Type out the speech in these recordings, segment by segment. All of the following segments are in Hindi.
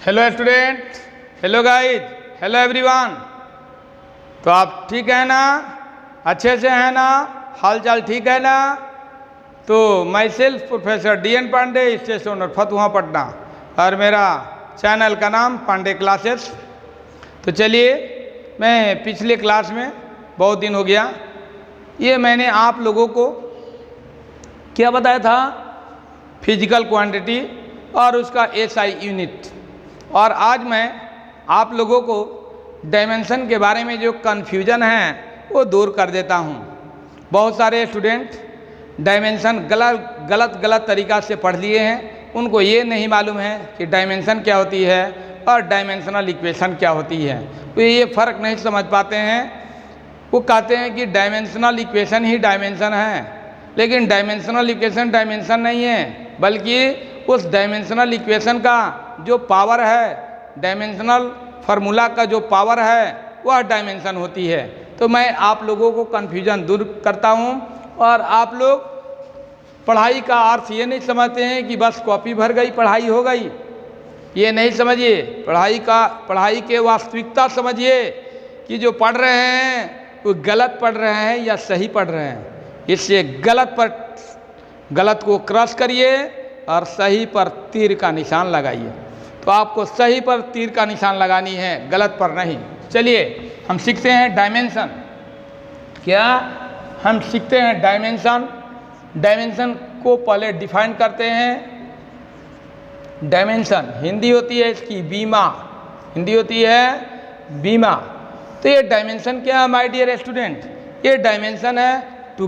Hello student, hello guys, hello everyone. तो आप ठीक है ना? अच्छे से हैं ना? हाल चाल ठीक है ना? तो myself professor DN Pandey, station और फतुहा पटना, और मेरा चैनल का नाम पांडे क्लासेस। तो चलिए, मैं पिछले क्लास में बहुत दिन हो गया, ये मैंने आप लोगों को क्या बताया था? फिजिकल क्वांटिटी और उसका SI यूनिट। और आज मैं आप लोगों को डायमेंशन के बारे में जो कन्फ्यूजन है वो दूर कर देता हूँ। बहुत सारे स्टूडेंट डायमेंशन गलत तरीक़ा से पढ़ लिए हैं, उनको ये नहीं मालूम है कि डायमेंशन क्या होती है और डायमेंशनल इक्वेशन क्या होती है। तो ये फ़र्क नहीं समझ पाते हैं। वो कहते हैं कि डायमेंशनल इक्वेशन ही डायमेंशन है, लेकिन डायमेंशनल इक्वेशन डायमेंशन नहीं है, बल्कि उस डायमेंशनल इक्वेशन का जो पावर है, डायमेंशनल फार्मूला का जो पावर है, वह डायमेंशन होती है। तो मैं आप लोगों को कन्फ्यूजन दूर करता हूँ। और आप लोग पढ़ाई का अर्थ ये नहीं समझते हैं कि बस कॉपी भर गई, पढ़ाई हो गई। ये नहीं समझिए, पढ़ाई के वास्तविकता समझिए कि जो पढ़ रहे हैं वो गलत पढ़ रहे हैं या सही पढ़ रहे हैं। इससे गलत को क्रॉस करिए और सही पर तीर का निशान लगाइए। तो आपको सही पर तीर का निशान लगानी है, गलत पर नहीं। चलिए हम सीखते हैं डायमेंशन। क्या हम सीखते हैं डायमेंशन? डायमेंशन को पहले डिफाइन करते हैं। डायमेंशन हिंदी होती है इसकी बीमा, हिंदी होती है बीमा। तो ये डायमेंशन क्या है माय डियर स्टूडेंट? ये डायमेंशन है to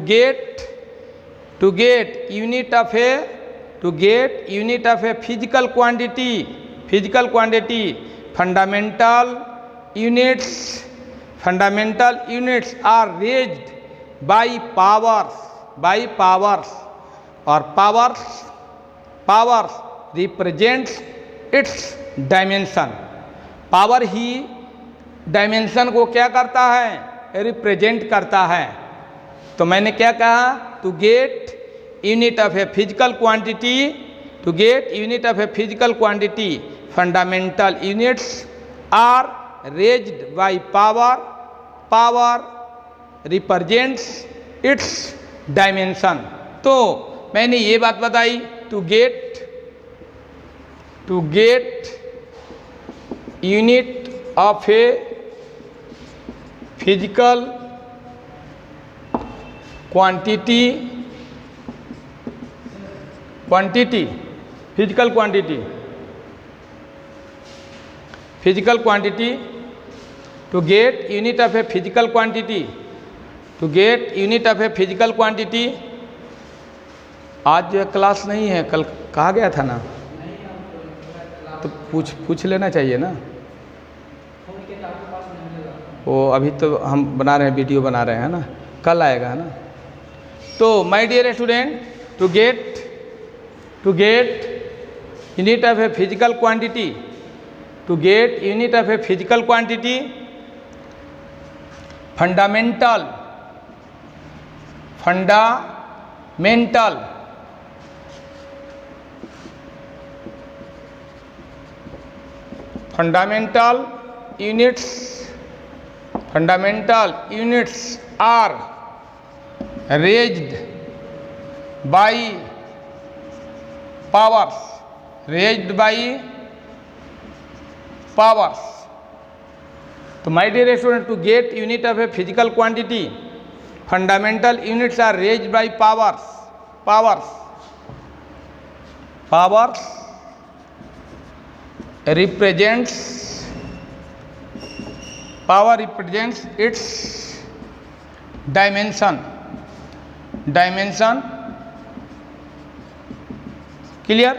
get unit of a physical quantity, fundamental units are raised by powers, और powers represents its dimension. Power ही डायमेंशन को क्या करता है? रिप्रेजेंट करता है। तो मैंने क्या कहा? To get unit of a physical quantity, fundamental units are raised by power represents its dimension. तो मैंने ये बात बताई, to get unit of a physical quantity, physical quantity, to get unit of a physical quantity, आज क्लास नहीं है, कल कहा गया था ना, तो पूछ लेना चाहिए ना। वो अभी तो हम बना रहे हैं, वीडियो बना रहे हैं ना, कल आएगा है ना। तो my dear student, to get unit of a physical quantity, fundamental units are raised by powers, तो my dear student, to get unit of a physical quantity, fundamental units are raised by powers represents its dimension. Clear?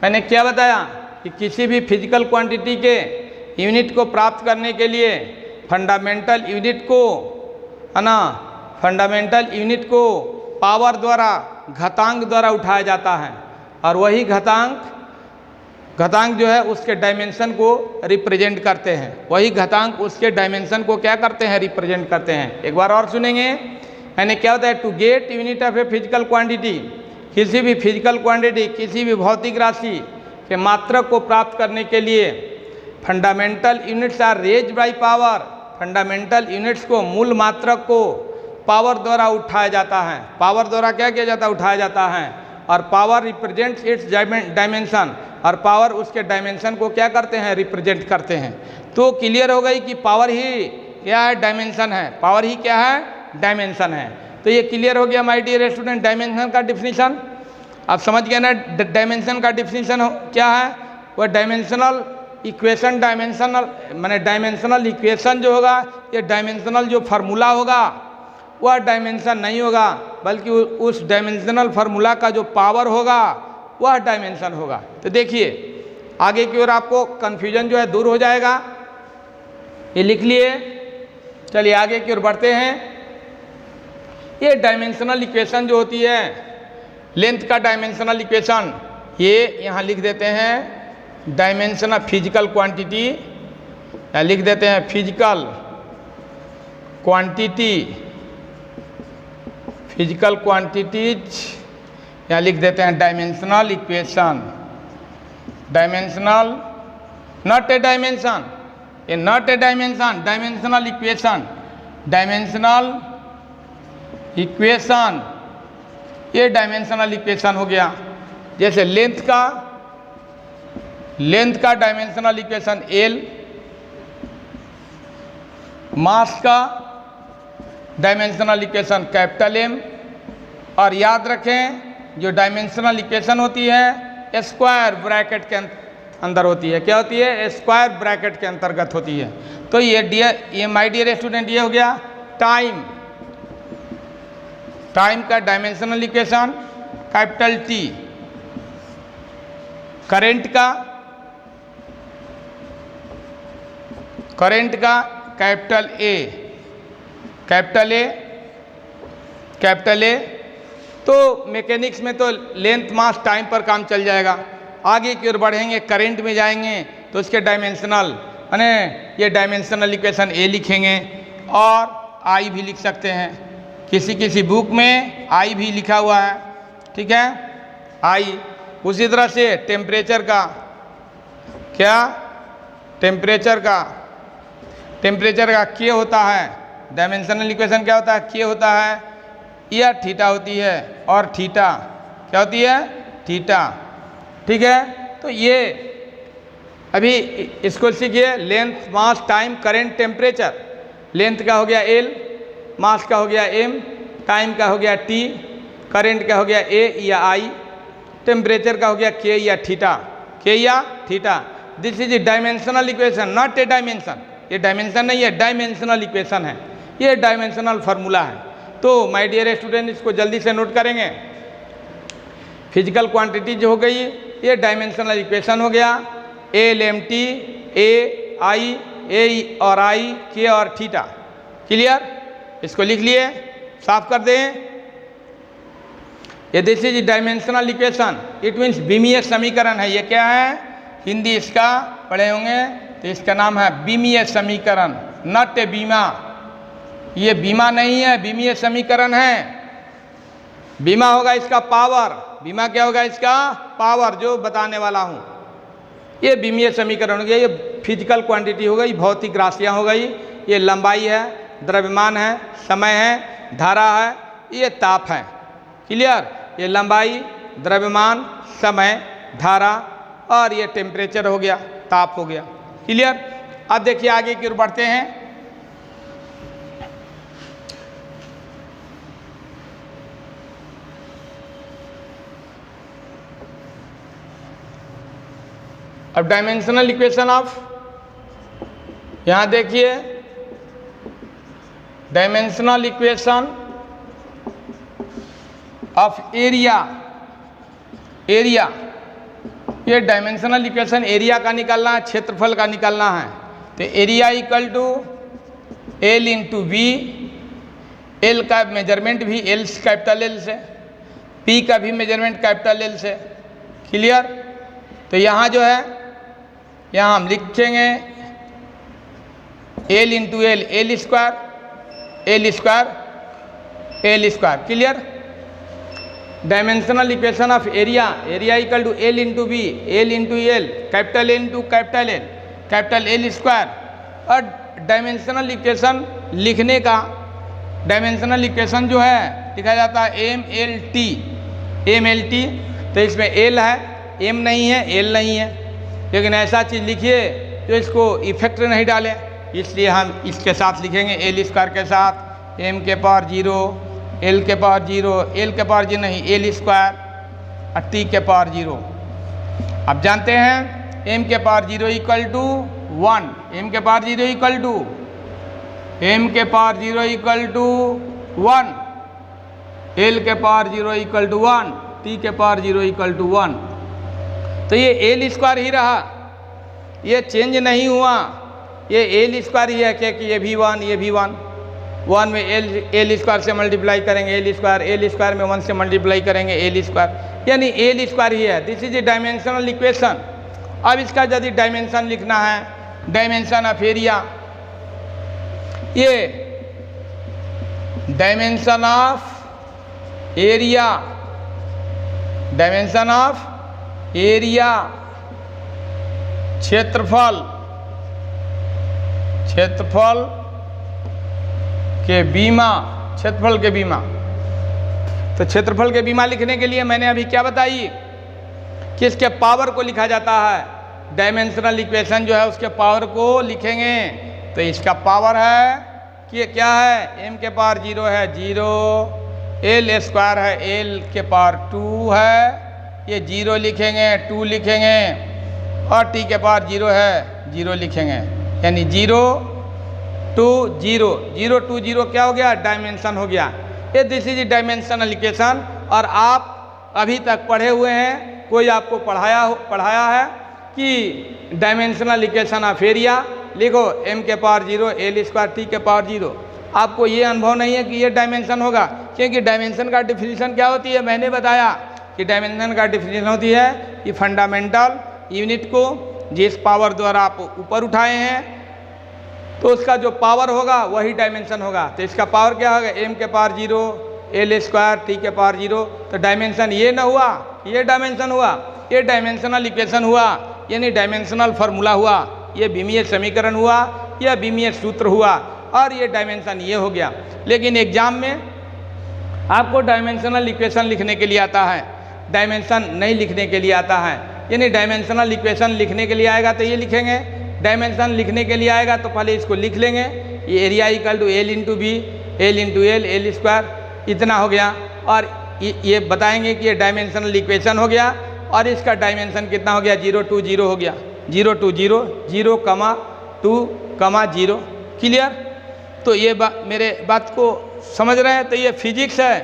मैंने क्या बताया कि किसी भी फिजिकल क्वांटिटी के यूनिट को प्राप्त करने के लिए फंडामेंटल यूनिट को पावर द्वारा, घातांक द्वारा उठाया जाता है, और वही घातांक जो है उसके डायमेंशन को रिप्रेजेंट करते हैं। वही घातांक उसके डायमेंशन को क्या करते हैं? रिप्रेजेंट करते हैं। एक बार और सुनेंगे, मैंने क्या बताया? To get unit of a physical quantity, किसी भी फिजिकल क्वांटिटी, किसी भी भौतिक राशि कि मात्रक को प्राप्त करने के लिए fundamental units are raised by power, fundamental units को, मूल मात्रक को पावर द्वारा उठाया जाता है। पावर द्वारा क्या किया जाता है? उठाया जाता है। और पावर रिप्रेजेंट्स इट्स डायमेंशन, और पावर उसके डायमेंशन को क्या करते हैं? रिप्रेजेंट करते हैं। तो क्लियर हो गई कि पावर ही क्या है? डायमेंशन है। पावर ही क्या है? डायमेंशन है। तो ये क्लियर हो गया माय डियर स्टूडेंट डायमेंशन का डिफिनीशन। आप समझ गए ना डायमेंशन का डिफिनीशन क्या है? वह डायमेंशनल इक्वेशन, डायमेंशनल माने डायमेंशनल इक्वेशन जो होगा, ये डायमेंशनल जो फार्मूला होगा वह डायमेंशन नहीं होगा, बल्कि उस डायमेंशनल फार्मूला का जो पावर होगा वह डायमेंशन होगा। तो देखिए आगे की ओर आपको कन्फ्यूजन जो है दूर हो जाएगा। ये लिख लिए। चलिए आगे की ओर बढ़ते हैं। ये डायमेंशनल इक्वेशन जो होती है, लेंथ का डायमेंशनल इक्वेशन, ये यहाँ लिख देते हैं डायमेंशन ऑफ फिजिकल क्वांटिटी, या लिख देते हैं फिजिकल क्वांटिटी, फिजिकल क्वांटिटीज, या लिख देते हैं dimensional equation. Dimensional, not a dimension, ये not a dimension, dimensional equation, dimensional equation, ये डायमेंशनल इक्वेशन हो गया। जैसे लेंथ का डायमेंशनल इक्वेशन एल, मास का डायमेंशनल इक्वेशन कैपिटल एम, और याद रखें जो डायमेंशनल इक्वेशन होती है स्क्वायर ब्रैकेट के अंदर होती है। क्या होती है? स्क्वायर ब्रैकेट के अंतर्गत होती है। तो ये माय डियर स्टूडेंट ये हो गया टाइम, टाइम का dimensional equation capital T, current का कैपिटल ए, कैपिटल ए। तो मैकेनिक्स में तो लेंथ मास टाइम पर काम चल जाएगा। आगे की ओर बढ़ेंगे, करंट में जाएंगे तो उसके डायमेंशनल यानी ये डायमेंशनल इक्वेशन ए लिखेंगे, और आई भी लिख सकते हैं। किसी बुक में आई भी लिखा हुआ है, ठीक है, आई। उसी तरह से टेम्परेचर का, क्या? टेम्परेचर का के होता है, डायमेंशनल इक्वेशन क्या होता है? के होता है, या थीटा होती है, और थीटा क्या होती है? थीटा, ठीक है। तो ये अभी इसको सीखिए, length mass time current temperature. Length का हो गया एल, मास का हो गया एम, टाइम का हो गया टी, करंट का हो गया ए या आई, टेम्परेचर का हो गया के या थीटा, के या theta. This is a dimensional equation, not a dimension. ये डायमेंशन नहीं है, डायमेंशनल इक्वेशन है, ये डायमेंशनल फार्मूला है। तो माय डियर स्टूडेंट इसको जल्दी से नोट करेंगे। फिजिकल क्वांटिटी जो हो गई ये डायमेंशनल इक्वेशन हो गया, एल एम टी, ए आई, ए और आई, के और थीटा। क्लियर? इसको लिख लिए, साफ कर दें। ये this is dimensional equation, it means बीमीय समीकरण है। ये क्या है? हिंदी इसका पढ़े होंगे तो इसका नाम है बीमीय समीकरण, नॉट ए बीमा। ये बीमा नहीं है, बीमीय समीकरण है। बीमा होगा इसका पावर, बीमा क्या होगा इसका? पावर, जो बताने वाला हूँ। ये बीमीय समीकरण हो गया, ये फिजिकल क्वांटिटी हो गई, भौतिक राशियाँ हो गई। ये लंबाई है, द्रव्यमान है, समय है, धारा है, ये ताप है। क्लियर? ये लंबाई, द्रव्यमान, समय, धारा, और ये टेम्परेचर हो गया, ताप हो गया। क्लियर? अब देखिए आगे की ओर बढ़ते हैं। अब डायमेंशनल इक्वेशन ऑफ, यहां देखिए dimensional equation of area, area, ये डायमेंशनल इक्वेशन एरिया का निकालना है, क्षेत्रफल का निकालना है। तो area equal to L into V, L का मेजरमेंट भी एल कैपिटल एल से, पी का भी मेजरमेंट कैपिटल एल से। क्लियर? तो यहाँ जो है, यहाँ हम लिखेंगे L into L, L square, L square, L square. Clear? Dimensional equation of area, area equal to L into B, L into L, capital L into capital L, capital L square. और डायमेंशनल इक्वेशन लिखने का, डायमेंशनल इक्वेशन जो है लिखा जाता है M L T, M L T. तो इसमें एल है, एम नहीं है, एल नहीं है, लेकिन ऐसा चीज़ लिखिए तो इसको इफेक्ट नहीं डालें, इसलिए हम इसके साथ लिखेंगे एल स्क्वायर के साथ, एम के पावर 0, एल के पावर 0, एल के पावर 0 नहीं, एल स्क्वायर और टी के पावर 0। अब जानते हैं एम के पावर 0 इक्वल टू 1, एम के पावर 0 इक्वल टू, एम के पावर 0 इक्वल टू 1, एल के पावर 0 इक्वल टू 1, टी के पावर 0 इक्वल टू 1। तो ये एल स्क्वायर ही रहा, ये चेंज नहीं हुआ, ये एल स्क्वायर ही है कि ये भी 1, ये भी 1, 1 में एल स्क्वायर से मल्टीप्लाई करेंगे एल स्क्वायर में 1 से मल्टीप्लाई करेंगे एल स्क्वायर, यानी एल स्क्वायर ही है। This is a dimensional equation. अब इसका यदि डायमेंशन लिखना है, डायमेंशन ऑफ एरिया, ये dimension of area, dimension of area, क्षेत्रफल, क्षेत्रफल के बीमा, क्षेत्रफल के बीमा। तो क्षेत्रफल के बीमा लिखने के लिए मैंने अभी क्या बताई कि इसके पावर को लिखा जाता है, डायमेंशनल इक्वेशन जो है उसके पावर को लिखेंगे। तो इसका पावर है कि ये क्या है, एम के पावर 0 है 0, एल स्क्वायर है एल के पावर 2 है, ये 0 लिखेंगे, 2 लिखेंगे, और टी के पावर 0 है 0 लिखेंगे, यानी 0 2 0, 0 2 0 क्या हो गया, डायमेंशन हो गया। ये दिस इज डायमेंशनल इक्वेशन। और आप अभी तक पढ़े हुए हैं, कोई आपको पढ़ाया है कि डायमेंशनल इक्वेशन ऑफ एरिया लिखो, एम के पावर 0, एल स्क्वायर टी के पावर 0। आपको ये अनुभव नहीं है कि ये डायमेंशन होगा, क्योंकि डायमेंशन का डिफिनीशन क्या होती है, मैंने बताया कि डायमेंशन का डिफिनीशन होती है कि फंडामेंटल यूनिट को जिस पावर द्वारा आप ऊपर उठाए हैं तो उसका जो पावर होगा वही डायमेंशन होगा। तो इसका पावर क्या होगा, एम के पावर 0, एल स्क्वायर टी के पावर 0। तो डायमेंशन ये ना हुआ, ये डायमेंशन हुआ, ये डायमेंशनल इक्वेशन हुआ, यानी डायमेंशनल फार्मूला हुआ, ये बीमीय समीकरण हुआ, यह बीमीय सूत्र हुआ, और ये डायमेंशन ये हो गया। लेकिन एग्जाम में आपको डायमेंशनल इक्वेशन लिखने के लिए आता है, डायमेंशन नहीं लिखने के लिए आता है। यानी डायमेंशनल इक्वेशन लिखने के लिए आएगा तो ये लिखेंगे, डायमेंशन लिखने के लिए आएगा तो पहले इसको लिख लेंगे, ये area equal to L into B, L into L square, इतना हो गया। और ये बताएंगे कि ये डायमेंशनल इक्वेशन हो गया, और इसका डायमेंशन कितना हो गया, 0 2 0 हो गया, 0 2 0, 0 2 0। क्लियर? तो ये मेरे बात को समझ रहे हैं? तो ये फिजिक्स है,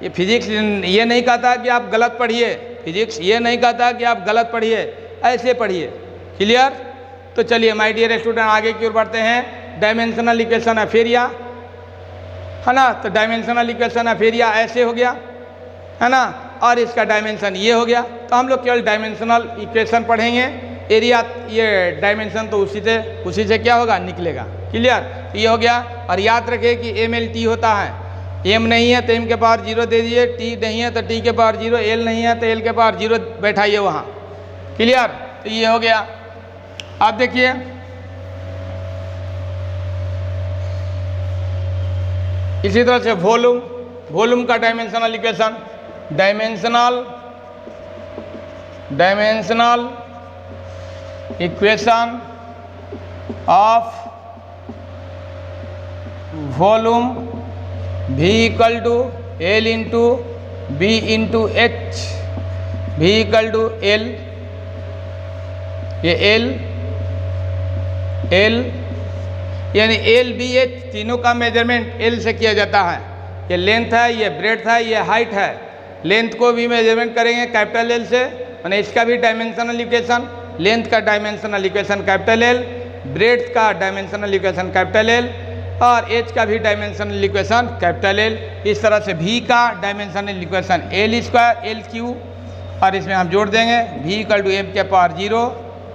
ये फिजिक्स ये नहीं कहता कि आप गलत पढ़िए, फिजिक्स ये नहीं कहता कि आप गलत पढ़िए, ऐसे पढ़िए। क्लियर? तो चलिए माय डियर स्टूडेंट, आगे की ओर बढ़ते हैं। डायमेंशनल इक्वेशन ऑफ एरिया है ना, तो डायमेंशनल इक्वेशन ऑफ एरिया ऐसे हो गया है ना, और इसका डायमेंशन ये हो गया। तो हम लोग केवल डायमेंशनल इक्वेशन पढ़ेंगे, एरिया ये डायमेंशन तो उसी से क्या होगा, निकलेगा। क्लियर? तो ये हो गया। और याद रखिए कि एम एल टी होता है, एम नहीं है तो एम के पावर 0 दे दीजिए, टी नहीं है तो टी के पावर 0, एल नहीं है तो एल के पावर 0 बैठाइए वहाँ। क्लियर? तो ये हो गया। आप देखिए इसी तरह से वॉल्यूम का dimensional equation, dimensional equation of volume V equal to L into B into H, V equal to L, ये एल यानी एल बी एच तीनों का मेजरमेंट एल से किया जाता है। ये लेंथ है, ये ब्रेड्थ है, ये हाइट है। लेंथ को भी मेजरमेंट करेंगे कैपिटल एल से, मैंने इसका भी डायमेंशनल इक्वेशन, लेंथ का dimensional equation capital L, breadth का डायमेंशनल इक्वेशन कैपिटल एल, और एच का भी डायमेंशनल इक्वेशन कैपिटल एल। इस तरह से भी का dimensional equation L square L Q, और इसमें हम जोड़ देंगे v इक्वल टू एम के पावर 0,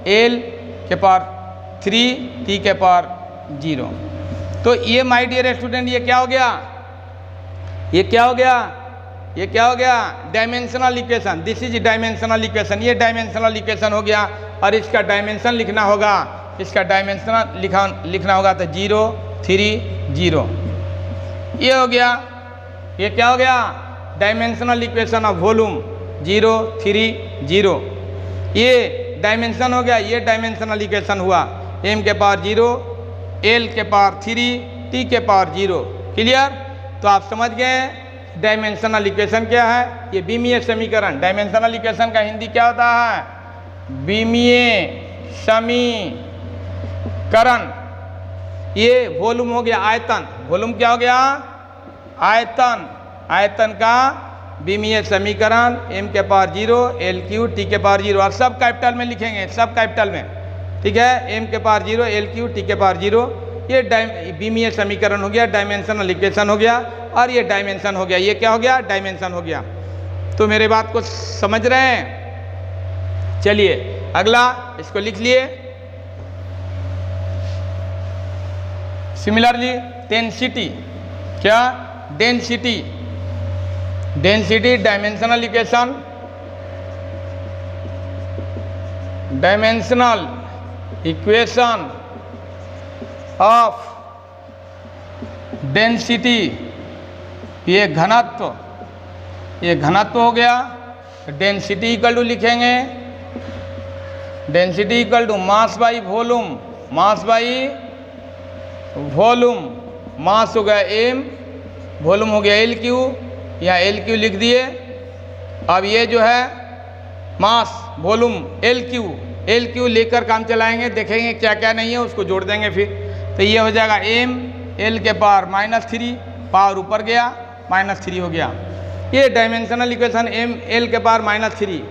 एल के पावर 3, टी के पावर 0। तो ये माय डियर स्टूडेंट ये क्या हो गया, ये क्या हो गया, ये क्या हो गया, dimensional equation. This is dimensional equation, ये डायमेंशनल इक्वेशन हो गया। और इसका डायमेंशन लिखना होगा, इसका डायमेंशनल लिखना होगा तो 0 3 0, ये हो गया। ये क्या हो गया, डायमेंशनल इक्वेशन ऑफ वॉल्यूम 0 3 0, ये डायमेंशन हो गया। ये डायमेंशनल इक्वेशन हुआ, m के पावर 0, l के पावर 3, t के पावर 0। क्लियर? तो आप समझ गए डायमेंशनल इक्वेशन क्या है, ये बीमीय समीकरण। डायमेंशनल इक्वेशन का हिंदी क्या होता है, बीमीय समीकरण। ये वॉल्यूम हो गया आयतन, वॉल्यूम क्या हो गया, आयतन। आयतन का बीमीय समीकरण, m के पावर 0, l क्यू, t के पावर 0, और सब कैपिटल में लिखेंगे, सब कैपिटल में, ठीक है। m के पावर 0, l क्यू, t के पावर 0, ये बीमीय समीकरण हो गया, डायमेंशनल इक्वेशन हो गया। और ये डायमेंशन हो गया, ये क्या हो गया, डायमेंशन हो गया। तो मेरे बात को समझ रहे हैं? चलिए अगला इसको लिख लिए। सिमिलरली डेंसिटी, क्या, density, density dimensional equation, dimensional equation of density, ये घनत्व, ये घनत्व हो गया। डेंसिटी इक्वल टू लिखेंगे, density equal to mass by volume, mass by volume. Mass हो गया m, वॉल्यूम हो गया l क्यू, या l क्यू लिख दिए। अब ये जो है मास वॉल्यूम l क्यू लेकर काम चलाएंगे, देखेंगे क्या क्या नहीं है उसको जोड़ देंगे फिर। तो ये हो जाएगा m l के पावर -3, पावर ऊपर गया -3 हो गया। ये डायमेंशनल इक्वेशन m l के पावर -3,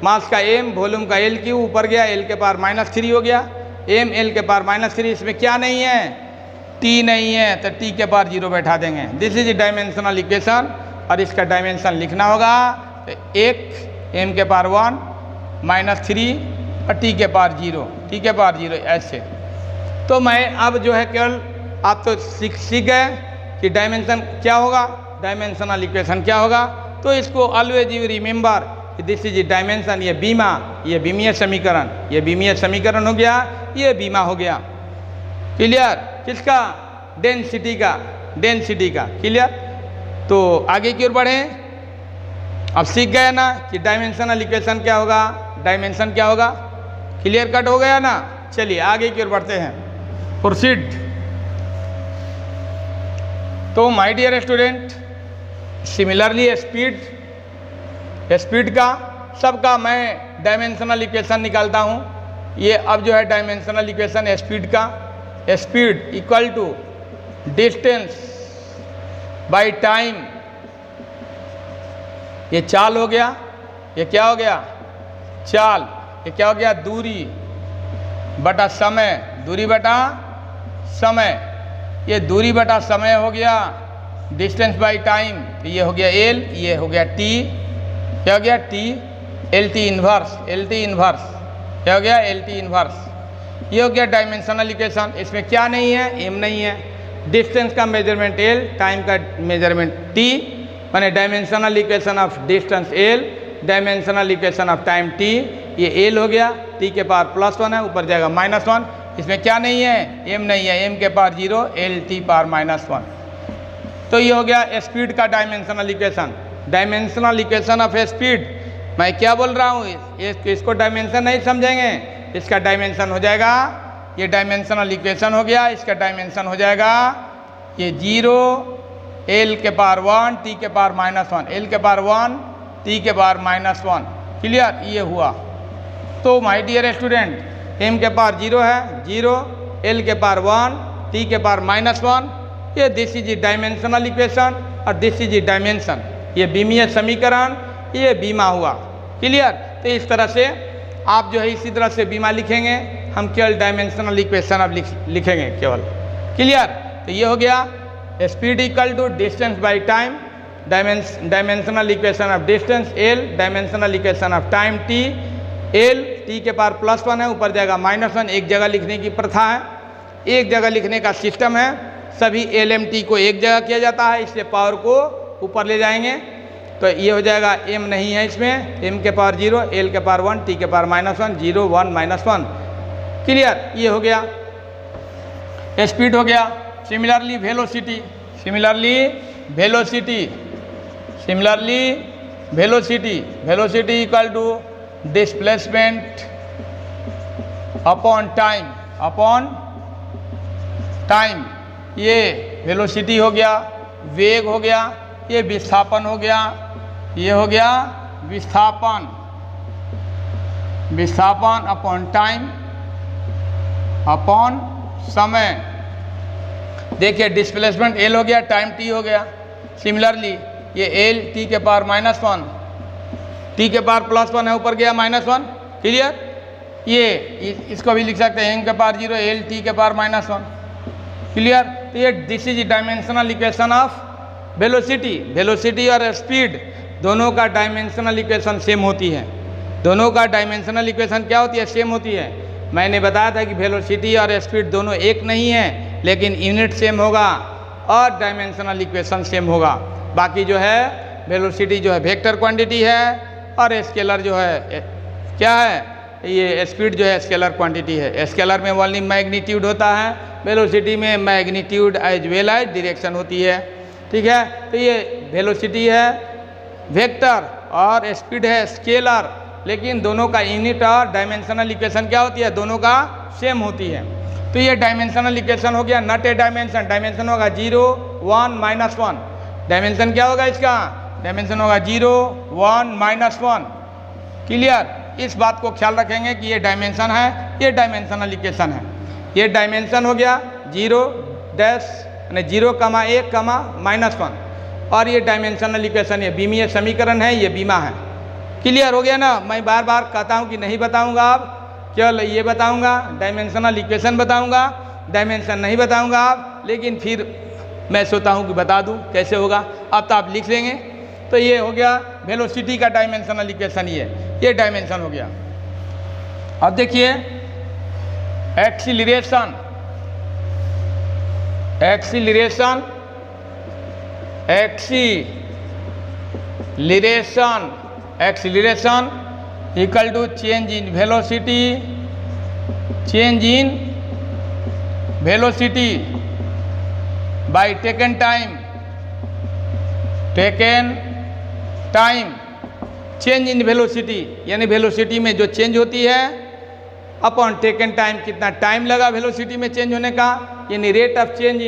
मास का m, वॉल्यूम का l क्यू, ऊपर गया l के पावर -3 हो गया। m l के पावर -3, इसमें क्या नहीं है, t नहीं है, तो t के पावर 0 बैठा देंगे। This is dimensional equation. और इसका डायमेंशन लिखना होगा तो 1 m के पावर 1 -3 और t के पावर 0, t के पावर 0 ऐसे। तो मैं अब जो है केवल आप तो सीख गए कि डायमेंशन क्या होगा, डायमेंशनल इक्वेशन क्या होगा। तो इसको always you remember, this is dimension, ये बीमा, ये बीमीय समीकरण, ये बीमीय समीकरण हो गया, ये बीमा हो गया। क्लियर? किसका, डेंसिटी का, डेंसिटी का। क्लियर? तो आगे की ओर बढ़ें। अब सीख गए ना कि डायमेंशनल इक्वेशन क्या होगा, डायमेंशन क्या होगा। क्लियर कट हो गया ना? चलिए आगे की ओर बढ़ते हैं, प्रोसीड। तो my dear student, similarly speed, speed का सबका मैं डायमेंशनल इक्वेशन निकालता हूँ। ये अब जो है डायमेंशनल इक्वेशन स्पीड का, speed equal to distance by time, ये चाल हो गया, ये क्या हो गया, चाल। ये क्या हो गया, दूरी बटा समय, दूरी बटा समय, ये दूरी बटा समय हो गया, डिस्टेंस बाई टाइम, ये हो गया l, ये हो गया t, क्या हो गया t, lt inverse, lt inverse, क्या हो गया lt इन्वर्स। ये हो गया डायमेंशनल इक्वेशन। इसमें क्या नहीं है, m नहीं है। डिस्टेंस का मेजरमेंट l, टाइम का मेजरमेंट t, माने dimensional equation of distance l, dimensional equation of time t। ये l हो गया, t के पावर +1 है, ऊपर जाएगा -1। इसमें क्या नहीं है, m नहीं है, m के पावर 0, lt पावर -1। तो ये हो गया स्पीड का dimensional equation, dimensional equation of speed. मैं क्या बोल रहा हूँ, इसको डायमेंशन नहीं समझेंगे, इसका डायमेंशन हो जाएगा, ये डायमेंशनल इक्वेशन हो गया, इसका डायमेंशन हो जाएगा ये 0, l के पावर 1, t के पावर -1, l के पावर 1, t के पावर -1। क्लियर? ये हुआ। तो माय डियर स्टूडेंट, m के पावर 0 है, 0, l के पावर 1, t के पावर -1, ये दिस इज डायमेंशनल इक्वेशन और दिस इज डायमेंशन, ये बीमीय समीकरण, ये बीमा हुआ। क्लियर? तो इस तरह से आप जो है इसी तरह से बीमा लिखेंगे, हम केवल डायमेंशनल इक्वेशन अब लिखेंगे केवल। क्लियर? तो ये हो गया speed equal to distance by time, dimensional equation of distance l, dimensional equation of time t, l t के पावर +1 है, ऊपर जाएगा -1। एक जगह लिखने की प्रथा है, एक जगह लिखने का सिस्टम है, सभी LMT को एक जगह किया जाता है, इसलिए पावर को ऊपर ले जाएंगे। तो ये हो जाएगा m नहीं है इसमें, m के पावर 0, l के पावर 1, t के पावर -1, 0 1 -1। क्लियर, ये हो गया, स्पीड हो गया। Similarly velocity, velocity equal to displacement upon time. ये वेलोसिटी हो गया, वेग हो गया, ये विस्थापन हो गया, ये हो गया विस्थापन अपॉन टाइम अपॉन समय। देखिए डिस्प्लेसमेंट एल हो गया, टाइम टी हो गया। सिमिलरली ये एल टी के पावर -1, टी के पावर +1 है, ऊपर गया -1। क्लियर, ये इसको भी लिख सकते हैं m के पावर 0, एल टी के पावर -1। क्लियर, तो ये this is dimensional equation of velocity और स्पीड दोनों का डायमेंशनल इक्वेशन सेम होती है। दोनों का डायमेंशनल इक्वेशन क्या होती है? सेम होती है। मैंने बताया था कि वेलोसिटी और स्पीड दोनों एक नहीं है, लेकिन यूनिट सेम होगा और डायमेंशनल इक्वेशन सेम होगा। बाकी जो है वेलोसिटी जो है वेक्टर क्वांटिटी है और स्केलर जो है क्या है, ये स्पीड जो है स्केलर क्वांटिटी है। स्केलर में ओनली मैग्नीट्यूड होता है, वेलोसिटी में magnitude as well as direction होती है। ठीक है, तो ये वेलोसिटी है वेक्टर और स्पीड है स्केलर, लेकिन दोनों का यूनिट और डायमेंशनल इक्वेशन क्या होती है? दोनों का सेम होती है। तो ये डायमेंशनल इक्वेशन हो गया, नॉट ए डायमेंशन। डायमेंशन होगा 0 1 -1। डायमेंशन क्या होगा इसका? डायमेंशन होगा 0 1 -1। क्लियर, इस बात को ख्याल रखेंगे कि ये डायमेंशन है, ये डायमेंशनल इक्वेशन है। ये डायमेंशन हो गया 0 यानी 0, 1, -1 और ये डायमेंशनल इक्वेशन, ये बीमीय समीकरण है, ये बीमा है। क्लियर हो गया ना? मैं बार बार कहता हूँ कि नहीं बताऊँगा, आप केवल ये बताऊँगा, डायमेंशनल इक्वेशन बताऊँगा, डायमेंशन नहीं बताऊँगा आप, लेकिन फिर मैं सोचता हूँ कि बता दूँ कैसे होगा। अब तो आप लिख लेंगे। तो ये हो गया वेलोसिटी का डायमेंशनल इक्वेशन, ये डायमेंशन हो गया। अब देखिए acceleration equal to change in velocity by taken time. Change in velocity यानी वेलोसिटी में जो चेंज होती है अपॉन टेकन टाइम, कितना टाइम लगा वेलोसिटी में चेंज होने का, यानी rate of change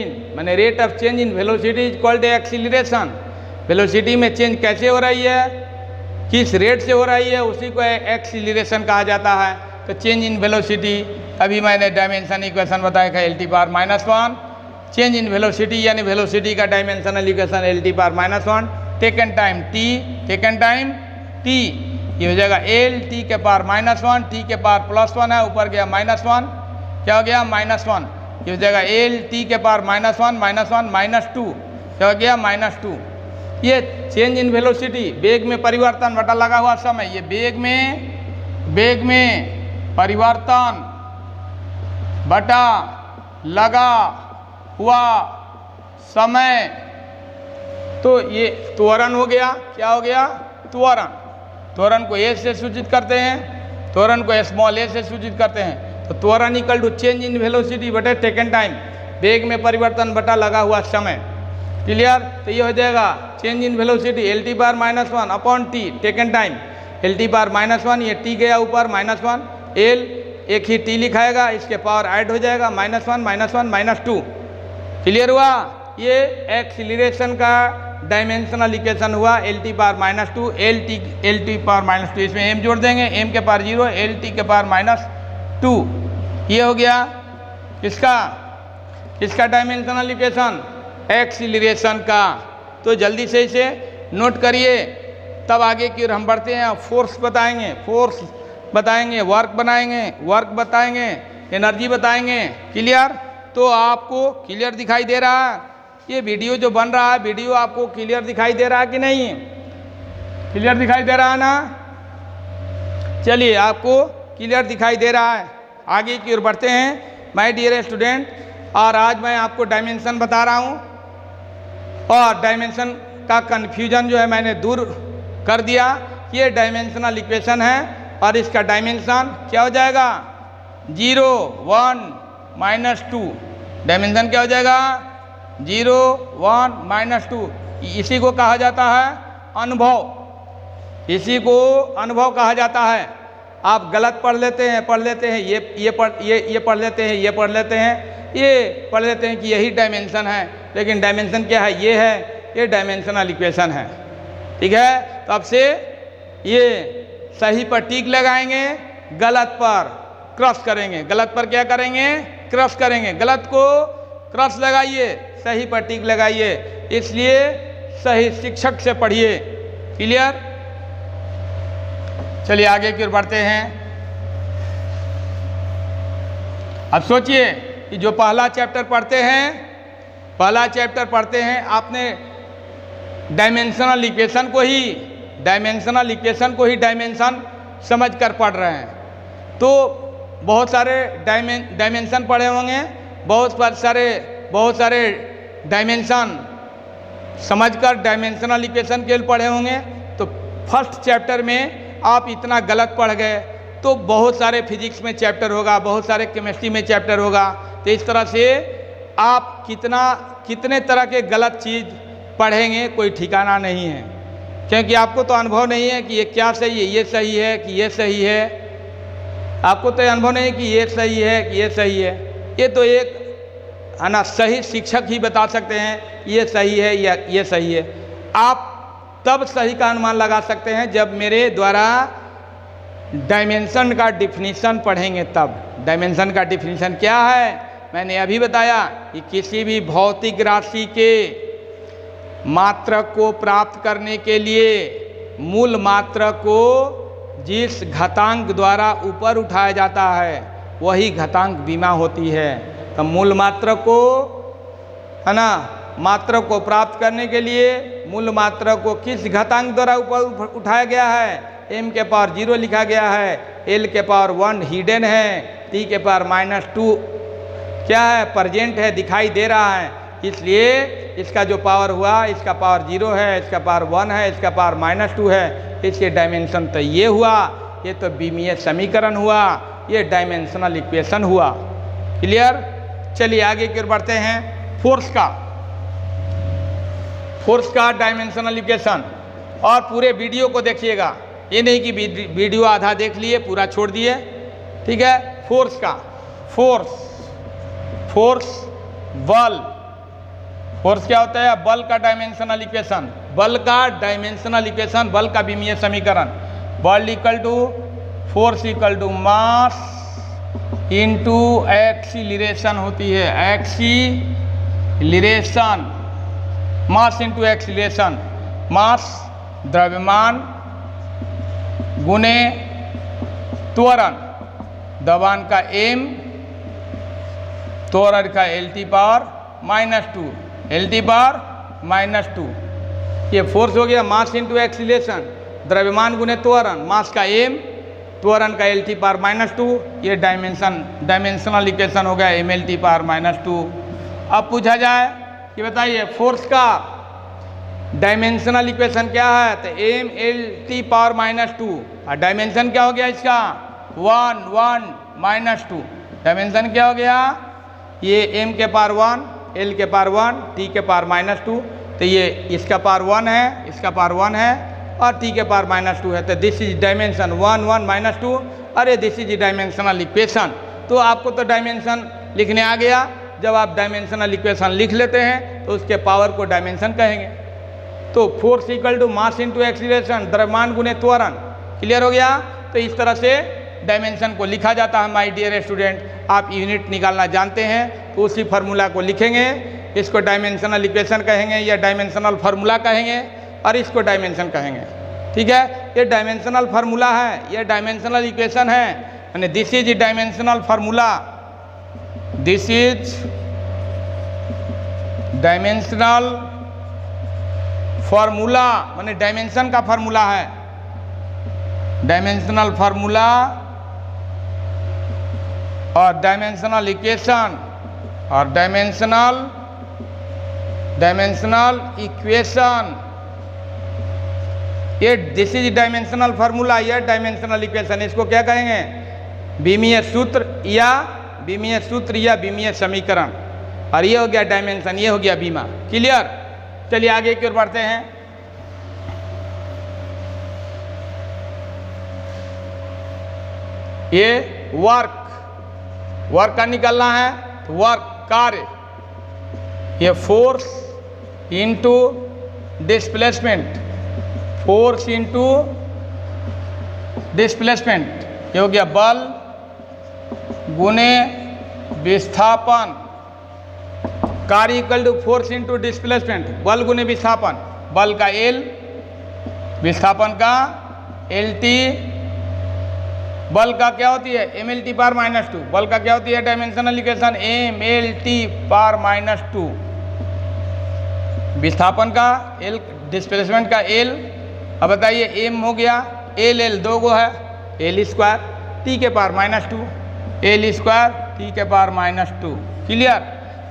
in velocity is called acceleration. Velocity में चेंज कैसे हो रही है, किस रेट से हो रही है, उसी को एक्सीलरेशन कहा जाता है। तो चेंज इन वेलोसिटी, अभी मैंने डायमेंशन इक्वेशन बताया था l⁻⁻1। चेंज इन वेलोसिटी यानी वेलोसिटी का dimensional equation l⁻⁻1। Taken time t, ये हो जाएगा l t के पावर -1, t के पावर +1 है, ऊपर गया -1, क्या हो गया -1। ये हो जाएगा l t के पावर -1 -2, क्या हो गया -2। ये चेंज इन वेलोसिटी, वेग में परिवर्तन बटा लगा हुआ समय, ये वेग में परिवर्तन बटा लगा हुआ समय। तो ये त्वरण हो गया, क्या हो गया? त्वरण को a से सूचित करते हैं, त्वरण को स्मॉल a से सूचित करते हैं। तो त्वरण equal to change in velocity बटे टेकन टाइम, वेग में परिवर्तन बटा लगा हुआ समय। क्लियर, तो ये हो जाएगा change in velocity l⁻⁻1 upon t taken time. l⁻⁻1, ये t गया ऊपर -1, l एक ही t लिखाएगा, इसके पावर ऐड हो जाएगा -1 -2। क्लियर हुआ? ये एक्सीलरेशन का डायमेंशनल इक्वेशन हुआ l⁻⁻2 l⁻⁻2, इसमें m जोड़ देंगे, m के पावर 0 l t के पावर -2। ये हो गया किसका डायमेंशनल इक्वेशन? एक्सीलरेशन का। तो जल्दी से इसे नोट करिए, तब आगे की ओर हम बढ़ते हैं। फोर्स बताएंगे, वर्क बताएंगे, एनर्जी बताएंगे। क्लियर? तो आपको क्लियर दिखाई दे रहा है? ये वीडियो जो बन रहा है, वीडियो आपको क्लियर दिखाई दे रहा है कि नहीं? क्लियर दिखाई दे रहा है ना? चलिए, आपको क्लियर दिखाई दे रहा है। आगे की ओर बढ़ते हैं माय डियर स्टूडेंट, और आज मैं आपको डायमेंशन बता रहा हूँ। और डायमेंशन का कन्फ्यूजन जो है मैंने दूर कर दिया। ये डायमेंशनल इक्वेशन है और इसका डायमेंशन क्या हो जाएगा 0, 1, -2। डायमेंशन क्या हो जाएगा 0, 1, -2। इसी को कहा जाता है अनुभव। इसी को अनुभव कहा जाता है। आप गलत पढ़ लेते हैं ये पढ़ लेते हैं, ये पढ़ लेते हैं, ये पढ़ लेते हैं कि यही डायमेंशन है, लेकिन डायमेंशन क्या है, ये है, ये डायमेंशनल इक्वेशन है। ठीक है, तो अब से ये सही पर टिक लगाएंगे, गलत पर क्रॉस करेंगे। गलत पर क्या करेंगे, क्रॉस करेंगे। गलत को क्रॉस लगाइए, सही पर टिक लगाइए। इसलिए सही शिक्षक से पढ़िए। क्लियर? चलिए आगे की ओर बढ़ते हैं। अब सोचिए कि जो पहला चैप्टर पढ़ते हैं, आपने डायमेंशनल इक्वेशन को ही डायमेंशन समझकर पढ़ रहे हैं, तो बहुत सारे डायमेंशन पढ़े होंगे, बहुत सारे डायमेंशन समझकर डायमेंशनल इक्वेशन के लिए पढ़े होंगे। तो फर्स्ट चैप्टर में आप इतना गलत पढ़ गए तो बहुत सारे फिजिक्स में चैप्टर होगा, बहुत सारे केमिस्ट्री में चैप्टर होगा। तो इस तरह से आप कितने तरह के गलत चीज़ पढ़ेंगे कोई ठिकाना नहीं है, क्योंकि आपको तो अनुभव नहीं है कि ये क्या सही है, ये सही है कि ये सही है। आपको तो अनुभव नहीं है कि ये सही है कि ये सही है। ये तो एक है ना, सही शिक्षक ही बता सकते हैं ये सही है या ये सही है। आप तब सही का अनुमान लगा सकते हैं जब मेरे द्वारा डायमेंशन का डिफिनीशन पढ़ेंगे। तब डायमेंशन का डिफिनीशन क्या है, मैंने अभी बताया कि किसी भी भौतिक राशि के मात्रक को प्राप्त करने के लिए मूल मात्रक को जिस घातांक द्वारा ऊपर उठाया जाता है वही घातांक बीमा होती है। तो मूल मात्रक को है ना, मात्रक को प्राप्त करने के लिए मूल मात्रक को किस घातांक द्वारा ऊपर उठाया गया है, m के पावर 0 लिखा गया है, l के पावर 1 हिडन है, t के पावर -2 क्या है, प्रेजेंट है, दिखाई दे रहा है। इसलिए इसका जो पावर हुआ, इसका पावर 0 है, इसका पावर 1 है, इसका पावर -2 है। इसके डायमेंशन तो ये हुआ, ये तो बीमीय समीकरण हुआ, ये डायमेंशनल इक्वेशन हुआ। क्लियर? चलिए आगे की ओर बढ़ते हैं। फोर्स का डायमेंशनल इक्वेशन, और पूरे वीडियो को देखिएगा, ये नहीं कि वीडियो आधा देख लिए पूरा छोड़ दिए। ठीक है? फोर्स बल। फोर्स क्या होता है, बल का डायमेंशनल इक्वेशन, बल का बीमीय समीकरण। बल equal to force equal to mass into acceleration होती है। Acceleration, mass into acceleration. Mass द्रव्यमान गुने त्वरण, द्रव्यमान का m, त्वरण का LT पावर -2। ये फोर्स हो गया मास इंटू एक्सीलरेशन, द्रव्यमान गुने त्वरण, मास का m, त्वरण का LT पावर -2। ये डायमेंशनल इक्वेशन हो गया mLT पावर -2। अब पूछा जाए कि बताइए फोर्स का डायमेंशनल इक्वेशन क्या है, तो mLT पावर -2, और डायमेंशन क्या हो गया इसका 1, 1, -2। डायमेंशन क्या हो गया, ये m के पावर 1, l के पावर 1, t के पावर -2। तो ये इसका पावर 1 है, इसका पावर 1 है, और t के पावर -2 है। तो दिस इज डायमेंशन 1, 1, -2, अरे दिस इज डायमेंशनल इक्वेशन। तो आपको तो डायमेंशन लिखने आ गया। जब आप डायमेंशनल इक्वेशन लिख लेते हैं तो उसके पावर को डायमेंशन कहेंगे। तो force equal to mass into acceleration, द्रव्यमान गुने त्वरण। क्लियर हो गया? तो इस तरह से डायमेंशन को लिखा जाता है माय डियर स्टूडेंट। आप यूनिट निकालना जानते हैं तो उसी फार्मूला को लिखेंगे, इसको डायमेंशनल इक्वेशन कहेंगे या डायमेंशनल फार्मूला कहेंगे, और इसको डायमेंशन कहेंगे। ठीक है? ये डायमेंशनल फार्मूला है, ये डायमेंशनल इक्वेशन है, यानी this is dimensional formula, this is dimensional formula, माने डायमेंशन का फार्मूला है। डायमेंशनल फार्मूला और डायमेंशनल इक्वेशन और डायमेंशनल इक्वेशन ये दिस इज डायमेंशनल फार्मूला या डायमेंशनल इक्वेशन, इसको क्या कहेंगे, बीमीय सूत्र या बीमीय समीकरण। और ये हो गया डायमेंशन, ये हो गया बीमा। क्लियर? चलिए आगे की ओर बढ़ते हैं। ये वर्क का निकालना है, तो वर्क कार्य, ये force into displacement, force into displacement, ये हो गया बल गुने विस्थापन। कार्य equal to force into displacement, बल गुने विस्थापन, बल का एल, विस्थापन का एल टी, बल का क्या होती है एम एल टी पावर -2, बल का क्या होती है dimensional equation M L T power -2, विस्थापन का एल, डिस्प्लेसमेंट का एल। अब बताइए एम हो गया, एल 2 गो है, एल स्क्वायर टी के पावर -2, एल स्क्वायर टी के पावर -2। क्लियर?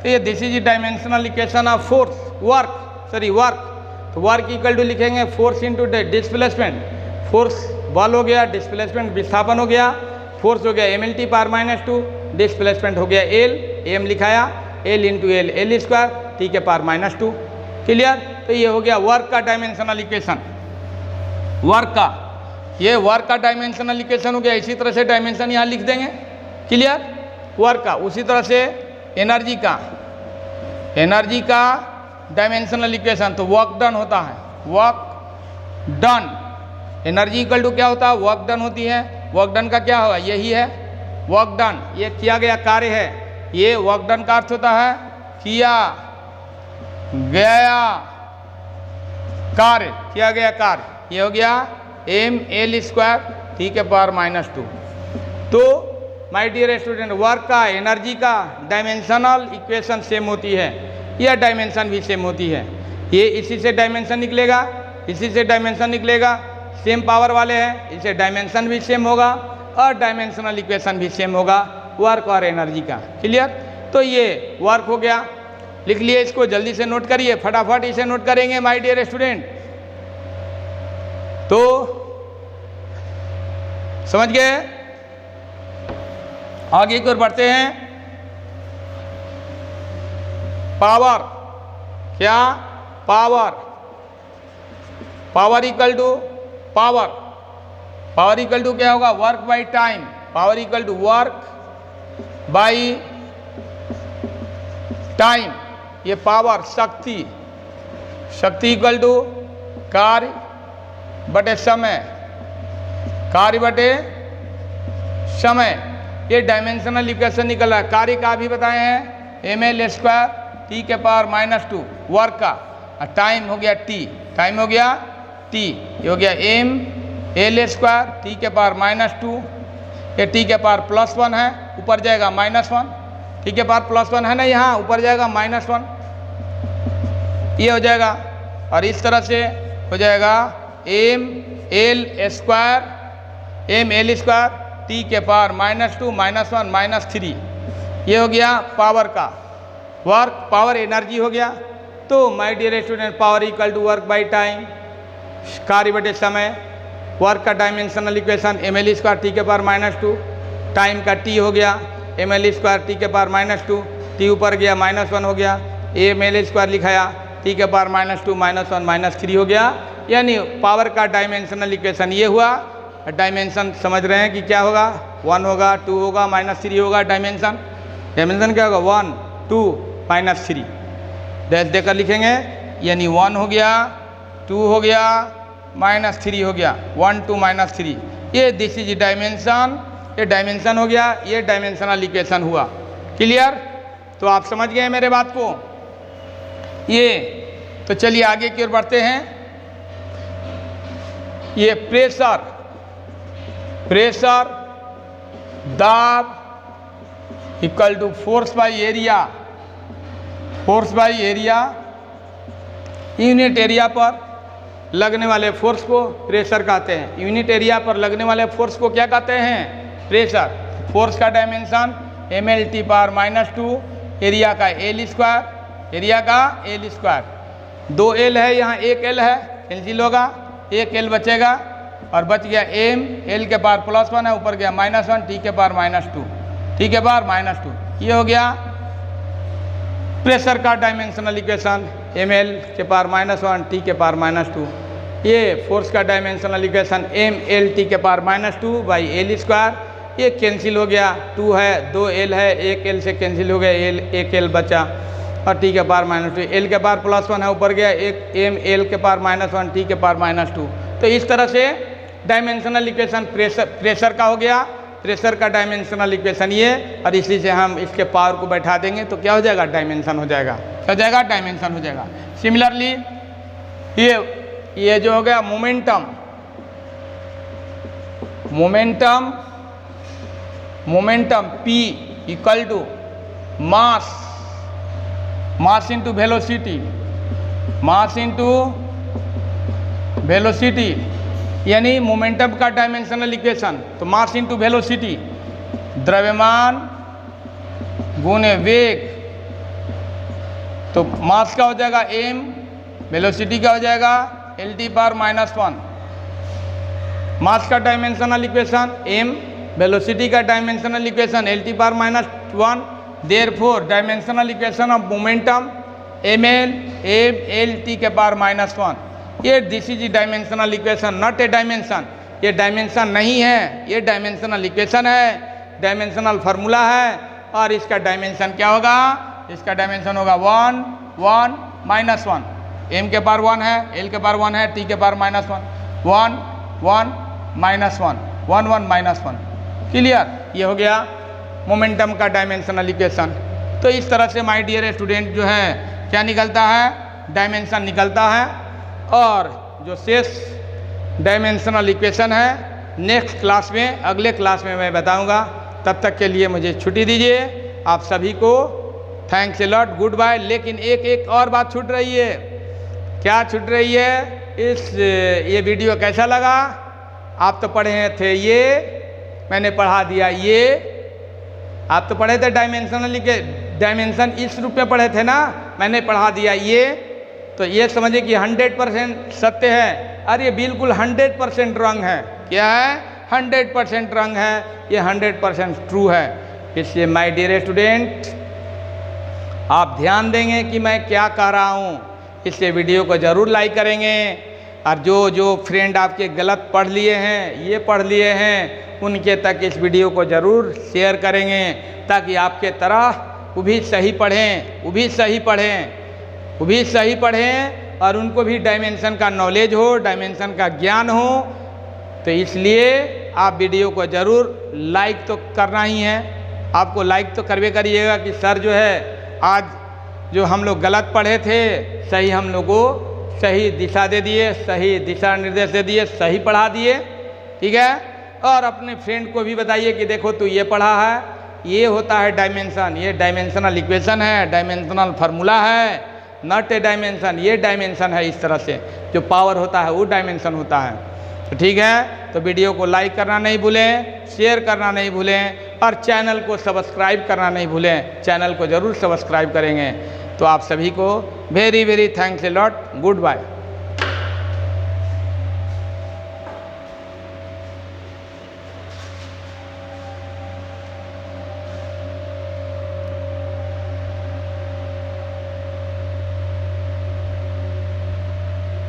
तो ये this is dimensional equation of force, work. तो वर्क इक्वल टू लिखेंगे फोर्स इंटू डिस्प्लेसमेंट, फोर्स बल हो गया, डिस्प्लेसमेंट विस्थापन हो गया, फोर्स हो गया M L T power -2, displacement हो गया एल, एम लिखाया, L into L square T के पावर -2। क्लियर? तो ये हो गया वर्क का डायमेंशनल इक्वेशन, वर्क का, ये वर्क का डायमेंशनल इक्वेशन हो गया। इसी तरह से डायमेंशन यहाँ लिख देंगे। क्लियर? वर्क का। उसी तरह से एनर्जी का डायमेंशनल इक्वेशन, तो वर्क डन होता है, work done, energy equal to क्या होता है, वर्क डन होती है। वर्क डन का क्या होगा, यही है वर्क डन, ये किया गया कार्य है। ये वर्क डन का अर्थ होता है किया गया कार्य, किया गया कार्य। ये हो गया एम एल स्क्वायर टी के पावर -2। तो माय डियर स्टूडेंट, वर्क का, एनर्जी का डायमेंशनल इक्वेशन सेम होती है, यह डायमेंशन भी सेम होती है। ये इसी से डायमेंशन निकलेगा, इसी से डायमेंशन निकलेगा, सेम पावर वाले हैं, इसे डायमेंशन भी सेम होगा और डायमेंशनल इक्वेशन भी सेम होगा वर्क और एनर्जी का। क्लियर? तो ये वर्क हो गया, लिख लिए, इसको जल्दी से नोट करिए, फटाफट इसे नोट करेंगे माय डियर स्टूडेंट। तो समझ गए? आगे की ओर बढ़ते हैं। पावर, क्या power equal to power equal to क्या होगा, work by time, power equal to work by time. ये पावर शक्ति इक्वल टू कार्य बटे समय, कार्य बटे समय। ये डायमेंशनल इक्वेशन निकल रहा है। कार्य का भी बताए हैं एम एल स्क्वायर टी के पावर -2 वर्क का, और टाइम हो गया टी, टाइम हो गया टी, ये हो गया एम एल स्क्वायर टी के पावर -2, ये टी के पावर +1 है, ऊपर जाएगा -1, टी के पावर +1 है ना, यहाँ ऊपर जाएगा -1, ये हो जाएगा। और इस तरह से हो जाएगा एम एल स्क्वायर टी के पावर -2 -1 -3, ये हो गया पावर का। वर्क, पावर एनर्जी हो गया। तो my dear student, power equal to work by time, कार्य बटे समय। वर्क का dimensional equation M L square T के पावर -2, टाइम का टी हो गया एम एल स्क्वायर टी के पावर -2, टी ऊपर गया -1 हो गया, एम एल स्क्वायर लिखाया टी के पावर -2 -1 -3 हो गया। यानी पावर का डायमेंशनल इक्वेशन ये हुआ। डायमेंशन समझ रहे हैं कि क्या होगा, 1 होगा, 2 होगा, -3 होगा। डायमेंशन क्या होगा, 1 2 -3 डैश देकर लिखेंगे। यानी 1 हो गया, 2 हो गया, -3 हो गया, 1 2 -3। ये दिस इज डायमेंशन, ये डायमेंशन हो गया, ये डायमेंशनल इक्वेशन हुआ। क्लियर? तो आप समझ गए मेरे बात को। ये तो चलिए आगे की ओर बढ़ते हैं। ये प्रेशर दाब equal to force by area, force by area. Unit area पर लगने वाले फोर्स को प्रेशर कहते हैं। यूनिट एरिया पर लगने वाले फोर्स को क्या कहते हैं, प्रेशर। फोर्स का dimension M L T power -2, area का एल स्क्वायर, एरिया का एल स्क्वायर। 2 एल है, यहाँ 1 एल है, कैंसिल होगा, एक एल बचेगा और बच गया एम, एल के पावर +1 है, ऊपर गया -1, टी के पावर -2, टी के पावर -2। ये हो गया प्रेशर का डायमेंशनल इक्वेशन, एम एल के पावर -1, टी के पावर -2। ये फोर्स का dimensional equation, M L T के पावर -2 बाई एल स्क्वायर। ये कैंसिल हो गया, 2 है, 2 एल है, एक एल से कैंसिल हो गया, एल एक एल बचा और टी के पावर -2, एल के पावर +1 है, ऊपर गया एक एम एल के पावर -1, टी के पावर -2। तो इस तरह से डायमेंशनल इक्वेशन प्रेशर का हो गया, प्रेशर का डायमेंशनल इक्वेशन ये, और इसी से हम इसके पावर को बैठा देंगे तो क्या हो जाएगा, डायमेंशन हो जाएगा। क्या हो जाएगा, डायमेंशन हो जाएगा। सिमिलरली ये जो हो गया momentum, momentum P equal to mass into velocity, यानी मोमेंटम का डायमेंशनल इक्वेशन। तो मास इंटू वेलोसिटी, द्रव्यमान गुणे वेग। तो मास का हो जाएगा m, वेलोसिटी का हो जाएगा LT पावर -1। मास का डायमेंशनल इक्वेशन m, वेलोसिटी का dimensional equation LT power -1। Therefore dimensional equation of momentum ml LT के पावर -1। ये this is dimensional equation, not a dimension. ये डायमेंशन नहीं है, ये डायमेंशनल इक्वेशन है, डायमेंशनल फार्मूला है। और इसका डायमेंशन क्या होगा, इसका डायमेंशन होगा 1 1 -1। m के पावर 1 है, l के पावर 1 है, t के पावर -1, 1 1 -1, 1 1 -1। क्लियर, ये हो गया मोमेंटम का डायमेंशनल इक्वेशन। तो इस तरह से माय डियर स्टूडेंट जो है क्या निकलता है, डायमेंशन निकलता है। और जो शेष डायमेंशनल इक्वेशन है नेक्स्ट क्लास में, अगले क्लास में मैं बताऊंगा। तब तक के लिए मुझे छुट्टी दीजिए। आप सभी को thanks a lot, good bye. लेकिन एक और बात छूट रही है। क्या छूट रही है, ये वीडियो कैसा लगा? आप तो पढ़े थे ये, मैंने पढ़ा दिया ये। आप तो पढ़े थे डायमेंशन इस रूप में पढ़े थे ना, मैंने पढ़ा दिया ये। तो ये समझिए कि 100% सत्य है, और ये बिल्कुल 100% रंग है। क्या है, 100% रंग है, ये 100% ट्रू है। इसलिए माय डियर स्टूडेंट, आप ध्यान देंगे कि मैं क्या कह रहा हूँ। इससे वीडियो को ज़रूर लाइक करेंगे, और जो फ्रेंड आपके गलत पढ़ लिए हैं, ये पढ़ लिए हैं, उनके तक इस वीडियो को ज़रूर शेयर करेंगे, ताकि आपके तरह वो भी सही पढ़ें, और उनको भी डायमेंशन का नॉलेज हो, डायमेंशन का ज्ञान हो। तो इसलिए आप वीडियो को ज़रूर लाइक तो करना ही है। आपको लाइक तो करवे करिएगा कि सर जो है आज जो हम लोग गलत पढ़े थे, सही हम लोग को सही दिशा दे दिए, सही दिशा निर्देश दे दिए, सही पढ़ा दिए। ठीक है, और अपने फ्रेंड को भी बताइए कि देखो तू ये पढ़ा है, ये होता है डायमेंशन, ये डायमेंशनल इक्वेशन है, डायमेंशनल फार्मूला है, नॉट ए डायमेंशन। ये डायमेंशन है। इस तरह से जो पावर होता है वो डायमेंशन होता है। तो ठीक है, तो वीडियो को लाइक करना नहीं भूलें, शेयर करना नहीं भूलें, और चैनल को सब्सक्राइब करना नहीं भूलें। चैनल को ज़रूर सब्सक्राइब करेंगे। तो आप सभी को very very thanks a lot, good bye.